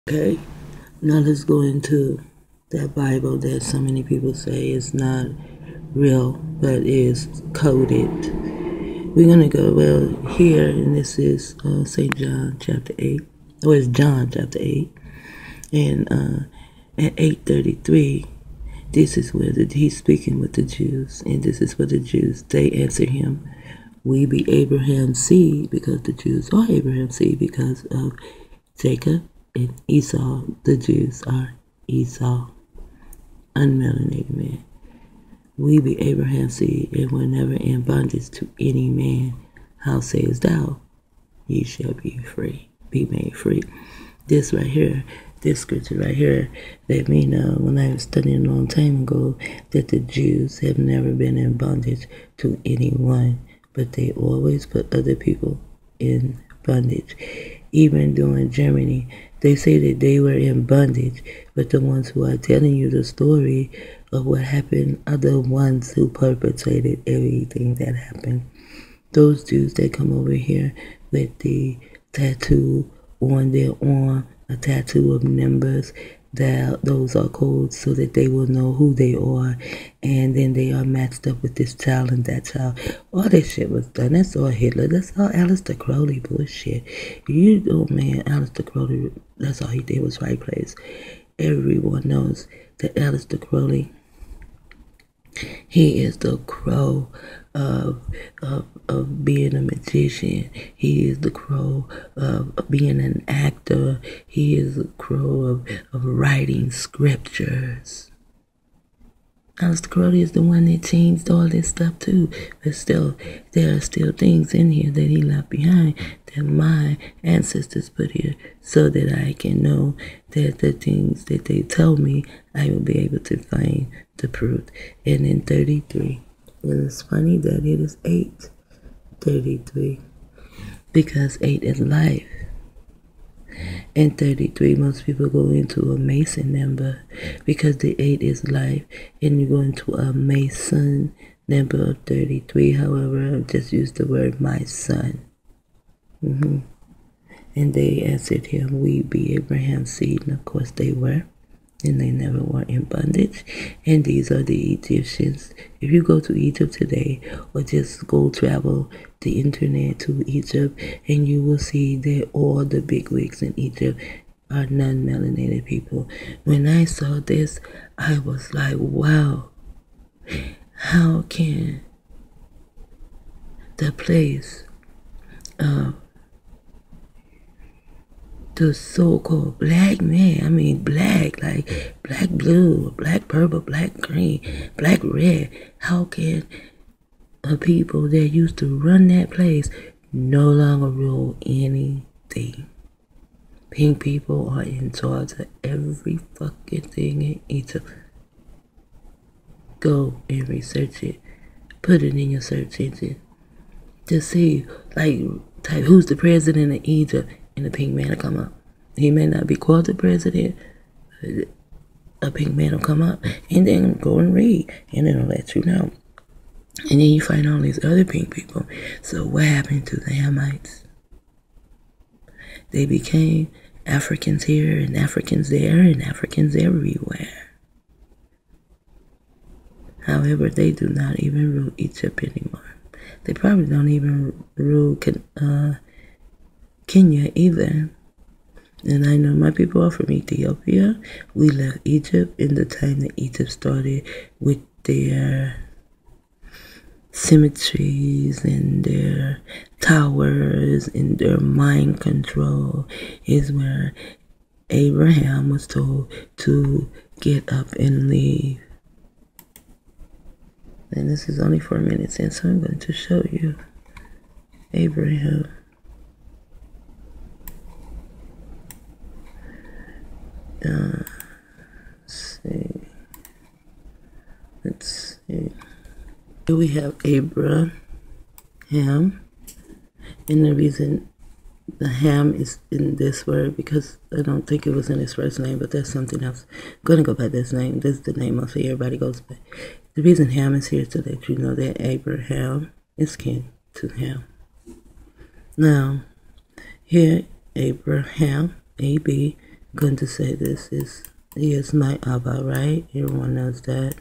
Okay, now let's go into that Bible that so many people say is not real, but is coded. We're going to go, here, and this is St. John chapter 8, or it's John chapter 8, and at 8:33, this is where he's speaking with the Jews, and this is what the Jews, they answer him, we be Abraham's seed, because the Jews are Abraham's seed because of Jacob and Esau. The Jews are Esau, unmelanated man. We be Abraham's seed, and were never in bondage to any man. How sayest thou, ye shall be free, be made free? This right here, this scripture right here, let me know when I was studying a long time ago that the Jews have never been in bondage to anyone, but they always put other people in bondage. Even during Germany, they say that they were in bondage, but the ones who are telling you the story of what happened are the ones who perpetrated everything that happened. Those Jews that come over here with the tattoo on their arm, a tattoo of numbers, those are codes so that they will know who they are, and then they are matched up with this child and that child. All this shit was done. That's all Hitler. That's all Aleister Crowley bullshit. Oh man, Aleister Crowley, that's all he did was right place. Everyone knows that Aleister Crowley, he is the crow of being a magician. He is the crow of being an actor. He is the crow of writing scriptures. Aleister Crowley is the one that changed all this stuff too. But still, there are still things in here that he left behind that my ancestors put here so that I can know that the things that they tell me, I will be able to find the proof. And in 33, and it's funny that it is 8:33 because 8 is life. And 33, most people go into a Mason number because the 8 is life, and you go into a Mason number of 33. However, I just used the word my son. And they answered him, we be Abraham's seed. And of course they were. And they never were in bondage. And these are the Egyptians. If you go to Egypt today, or just go travel the internet to Egypt, and you will see that all the bigwigs in Egypt are non-melanated people. When I saw this, I was like, wow, how can the place of the so-called black man, I mean black, like black blue, black purple, black green, black red, how can a people that used to run that place no longer rule anything? Pink people are in charge of every fucking thing in Egypt. Go and research it. Put it in your search engine to see, like, type who's the president of Egypt, and the pink man will come up. He may not be called the president, but a pink man will come up, and then go and read, and it'll let you know. And then you find all these other pink people. So what happened to the Hamites? They became Africans here and Africans there and Africans everywhere. However, they do not even rule Egypt anymore. They probably don't even rule Kenya either. And I know my people are from Ethiopia. We left Egypt in the time that Egypt started with their cemeteries and their towers and their mind control, is where Abraham was told to get up and leave. And this is only 4 minutes in, so I'm going to show you Abraham. Let's see. Here we have Abraham. And the reason the Ham is in this word, because I don't think it was in his first name, but that's something else. I'm going to go by this name. This is the name mostly everybody goes by. The reason Ham is here is to let you know that Abraham is kin to Ham. Now, here, Abraham, A-B, going to say he is my Abba, right? Everyone knows that.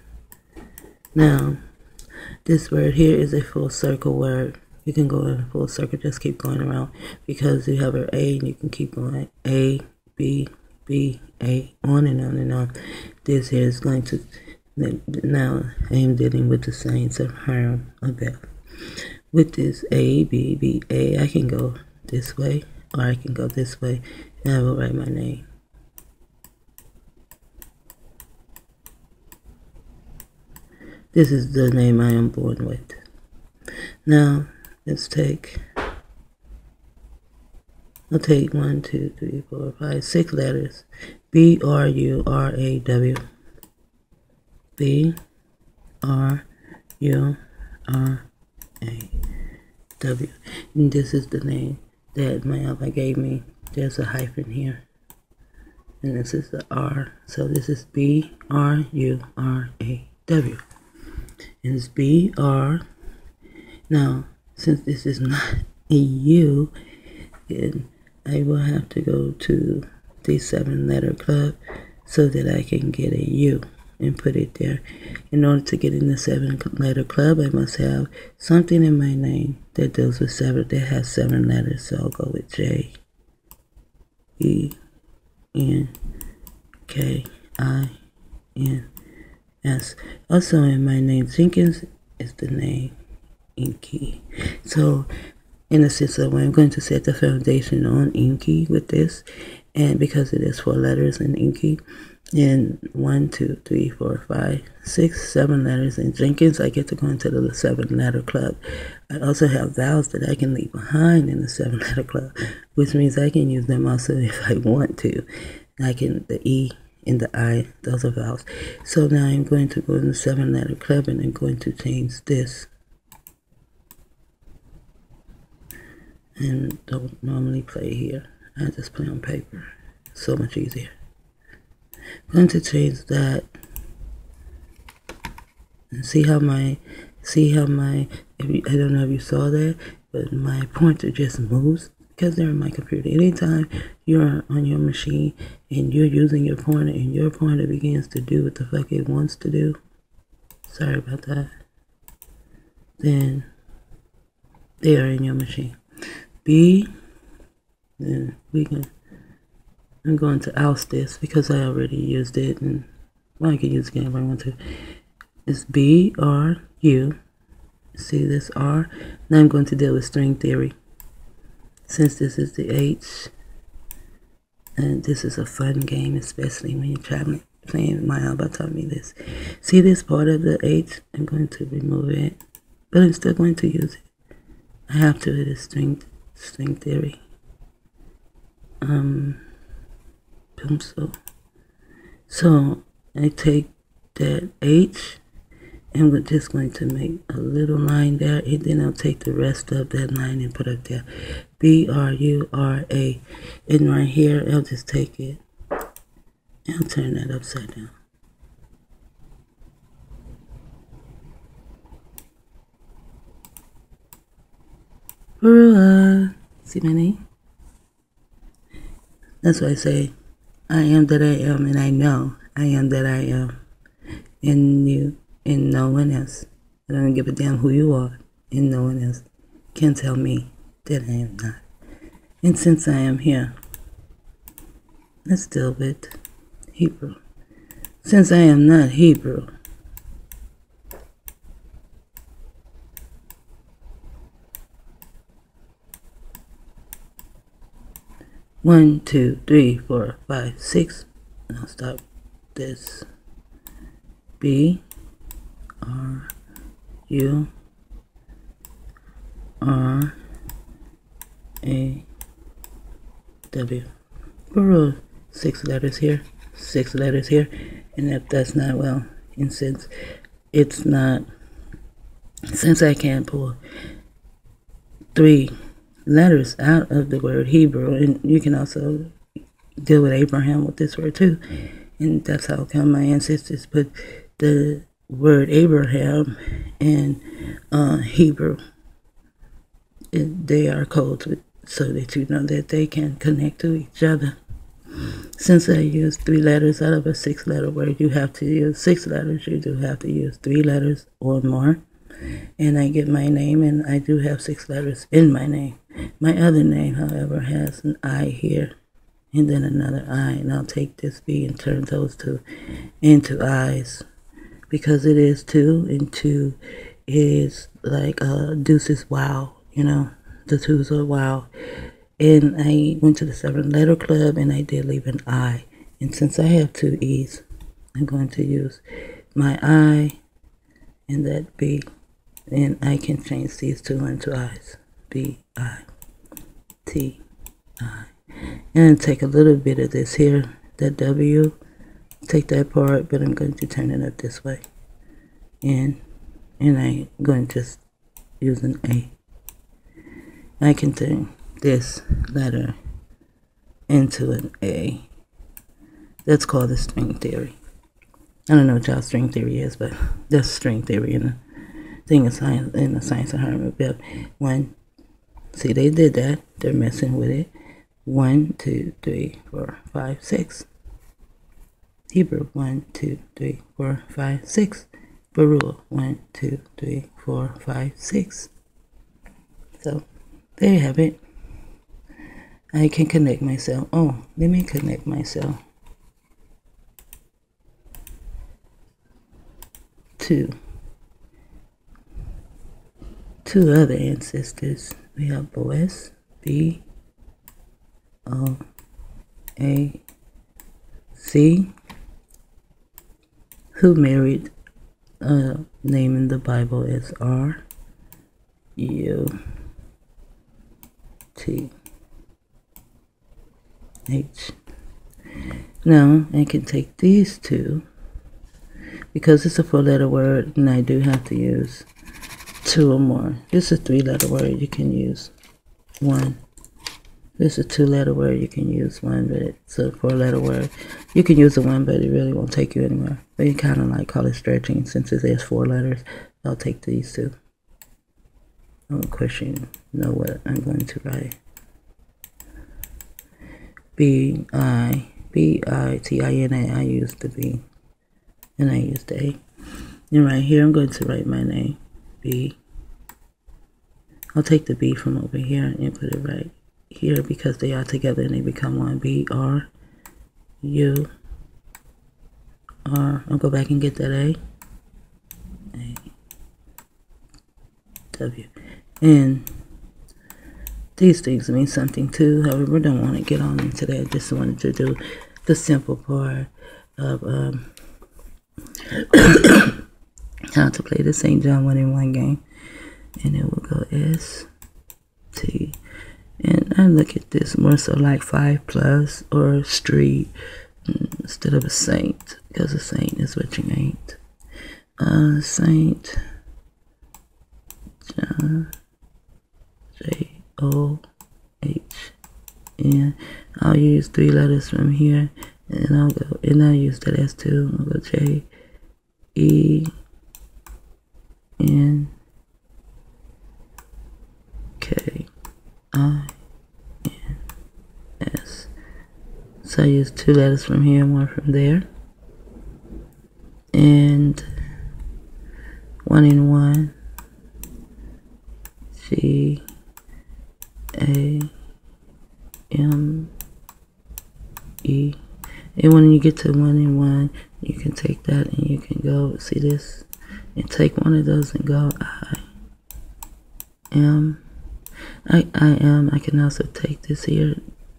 Now, this word here is a full circle word. You can go in full circle, just keep going around, because you have an A and you can keep going A, B, B, A, on and on and on. This here is going to, now I am dealing with the signs of harm of Beth. With this A, B, B, A, I can go this way or I can go this way, and I will write my name. This is the name I am born with. Now, let's take, I'll take 1, 2, 3, 4, 5, 6 letters. B-R-U-R-A-W. B-R-U-R-A-W. And this is the name that my Abba gave me. There's a hyphen here. And this is the R. So this is B-R-U-R-A-W. And it's B-R. Now, since this is not a U, then I will have to go to the 7-letter club so that I can get a U and put it there. In order to get in the 7-letter club, I must have something in my name that deals with 7, that has 7 letters. So I'll go with J, E, N, K, I, N, S. Also in my name, Jenkins is the name Inky. So in a sense of way, I'm going to set the foundation on Inky with this, and because it is 4 letters in Inky, and 1, 2, 3, 4, 5, 6, 7 letters in Jenkins, I get to go into the 7-letter club. I also have vowels that I can leave behind in the 7-letter club, which means I can use them also if I want to. I can, the E and the I, those are vowels. So now I'm going to go in the 7-letter club, and I'm going to change this. And don't normally play here. I just play on paper. So much easier. I'm going to change that. And see how my, I don't know if you saw that, but my pointer just moves because they're in my computer. Anytime you're on your machine and you're using your pointer and your pointer begins to do what the fuck it wants to do, sorry about that, then they are in your machine. B, then I'm going to oust this because I already used it, and well, I can use it again if I want to. It's B-R-U. See this R? Now I'm going to deal with string theory. Since this is the H, and this is a fun game, especially when you're traveling, playing. My Abba taught me this. See this part of the H? I'm going to remove it, but I'm still going to use it. I have to. It is string theory. So I take that H, and we're just going to make a little line there, and then I'll take the rest of that line and put it there. B-R-U-R-A. And right here, I'll just take it and I'll turn that upside down. See my name? That's why I say, I am that I am, and I know I am that I am. And you, and no one else. I don't give a damn who you are, and no one else can tell me that I am not. And since I am here, let's deal with Hebrew. Since I am not Hebrew, one, 2, 3, 4, 5, 6. And I'll stop this. B R U R A W. We're 6 letters here, 6 letters here, and if that's not well, and since it's not, since I can't pull 3 letters out of the word Hebrew, and you can also deal with Abraham with this word too, and that's how come my ancestors put the word Abraham in Hebrew. They are codes so that you know that they can connect to each other. Since since I use 3 letters out of a 6-letter word, you have to use 6 letters. You do have to use 3 letters or more. And I get my name, and I do have 6 letters in my name. My other name, however, has an I here, and then another I. And I'll take this B and turn those 2 into I's, because it is 2, and 2 is like deuces wow, you know. The 2s are wow. And I went to the 7-letter club, and I did leave an I. And since I have 2 E's, I'm going to use my I and that B. And I can change these 2 into I's. B, I, T, I. And take a little bit of this here, that W. Take that part, but I'm going to turn it up this way. And I'm going to just use an A. I can turn this letter into an A. That's called the string theory. I don't know what y'all string theory is, but that's string theory in the thing of science, in the science of harmony. One, see, they did that. They're messing with it. 1, 2, 3, 4, 5, 6. Hebrew 1, 2, 3, 4, 5, 6. BReW 1, 2, 3, 4, 5, 6. So there you have it. I can connect myself. Oh, let me connect myself to 2 other ancestors. We have Boaz, B, O, A, C, who married a name in the Bible as R, U, T, H. Now I can take these 2, because it's a 4-letter word, and I do have to use 2 or more. This is a 3-letter word, you can use 1. This is a 2-letter word, you can use 1, but it's a 4-letter word. You can use a 1, but it really won't take you anywhere. But you kind of like call it stretching, since it has 4 letters. I'll take these 2. Of course, you know what I'm going to write. B-I-T-I-N-A. I use the B, and I use the A. And right here, I'm going to write my name. B. I'll take the B from over here and put it right here, because they are together and they become one. B, R, U, R. I'll go back and get that A. A, W. And these things mean something too. However, I don't want to get on into that. Just wanted to do the simple part of how to play the St. John 1-in-1 game. And it will go S, T. And I look at this more so like 5+ or street instead of a saint, because a saint is what you ain't. Saint John, J-O-H-N. I'll use 3 letters from here, and I'll use that S2. I'll go J-E-N-K-I-N-S. So I use 2 letters from here and 1 from there. And 1-in-1. G-A-M-E. And when you get to 1-in-1, you can take that and you can go, see this, and take one of those and go I am. I can also take this here,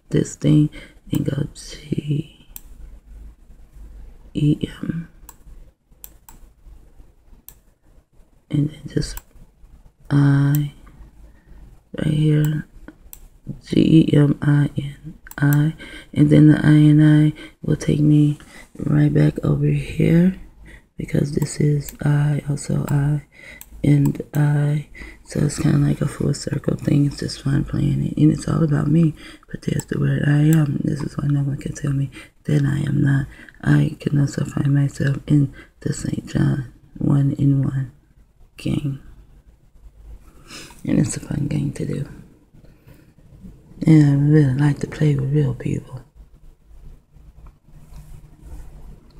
this thing, and go G-E-M. And then just I, right here, G-E-M-I-N, I, and then the I will take me right back over here, because this is I, also I, and I, so it's kind of like a full circle thing. It's just fun playing it, and it's all about me. But there's the word I am. This is why no one can tell me that I am not. I can also find myself in the St. John 1-in-1 game, and it's a fun game to do. And I really like to play with real people.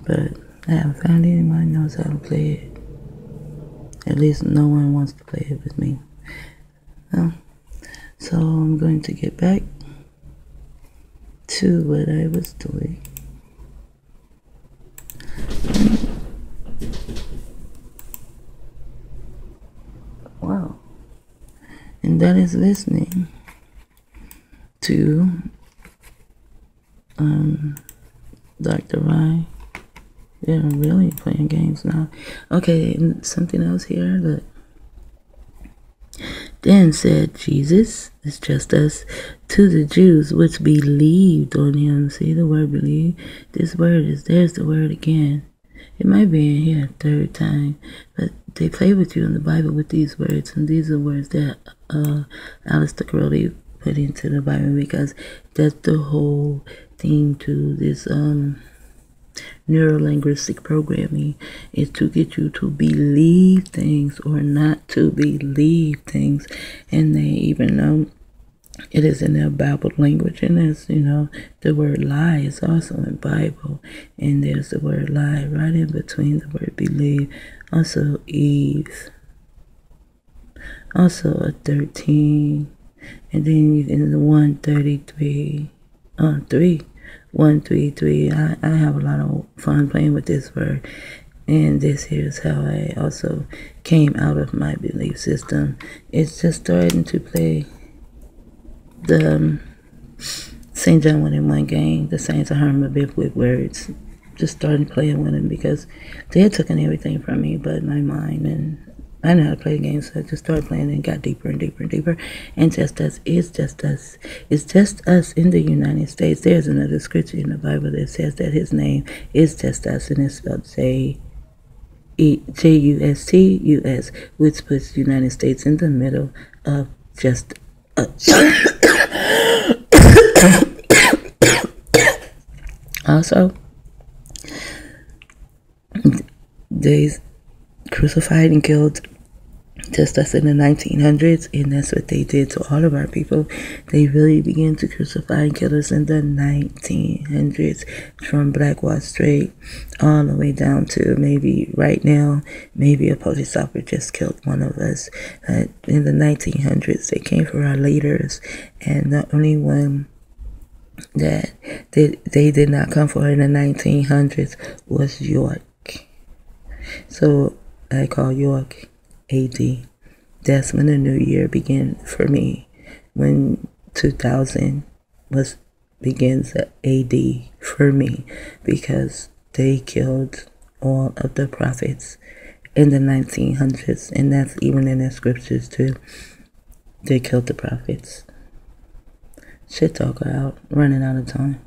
but I haven't found anyone who knows how to play it. At least no one wants to play it with me. So I'm going to get back to what I was doing. Wow. And that is listening to Dr. Rye. They're really playing games now. Okay, and something else here. Look. Then said Jesus, it's just us, to the Jews which believed on him. See the word believe? This word is, there's the word again. It might be in here a third time, but they play with you in the Bible with these words, and these are words that Alistair Crowley put into the Bible, because that's the whole theme to this neurolinguistic programming, is to get you to believe things or not to believe things. And they even know it is in their Bible language, and there's, the word lie is also in Bible, and there's the word lie right in between the word believe. Also Eve, also a 13, and then you can 133, 133. I have a lot of fun playing with this word, and this here is how I also came out of my belief system. It's just starting to play the St. John 1-in-1 game, the Saints of Harm a bit with words. Just started playing with them because they had taken everything from me but my mind, and I know how to play the game, so I just started playing and got deeper and deeper and deeper. And just us, it's just us. It's just us in the United States. There's another scripture in the Bible that says that his name is just us, and it's spelled J-U-S-T-U-S, which puts United States in the middle of just us. Also, they crucified and killed just us in the 1900s, and that's what they did to all of our people. They really began to crucify and kill us in the 1900s, from Black Wall Street all the way down to maybe right now, maybe a police officer just killed one of us. In the 1900s, they came for our leaders, and the only one that they did not come for in the 1900s was York. So I call York AD. That's when the new year began for me, when 2000 begins AD for me, because they killed all of the prophets in the 1900s, and that's even in the scriptures too. They killed the prophets. Shit talker out, running out of time.